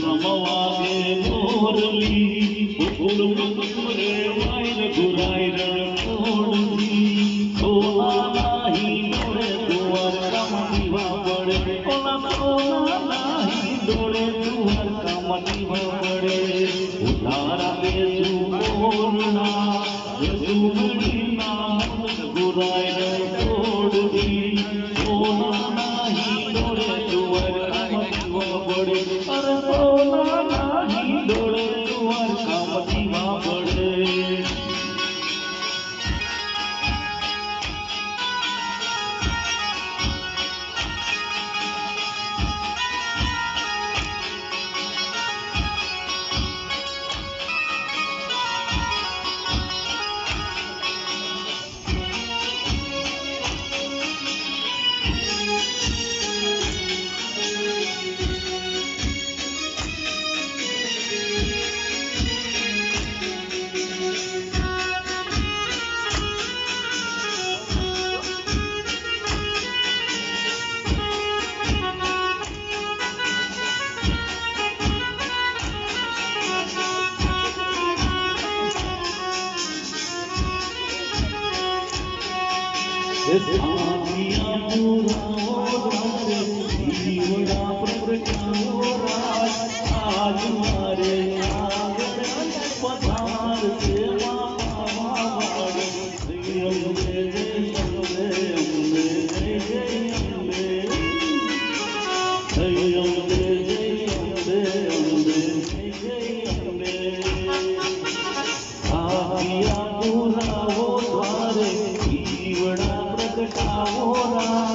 રમવાગે મોરલી ફૂલ રે વાયર ગુરાય રણોડલી ઓલા નહીં દોડે તુવાર કામની વાવડે ઓલા નહીં દોડે તુવાર કામની વાવડે ઉધારા બેસું મોરના બેસું ના ગુરાય રણોડલી ઓલા નહીં દોડે તુવાર કામની વાવડે અરે ઓલા નહીં દોડે તુવાર કામની વાવડે आदिया पूरा रे जीवड़ा प्रगटाओ राज आज मारे आगन पधार से मावाड़ अम्बे जय अम्बे अम्बे जय जय अम्बे जय अम्बे जय अम्बे अम्बे जय जय अम्बे आदिया पूरा हो द्वारे जीवड़ा प्रगटाओ राज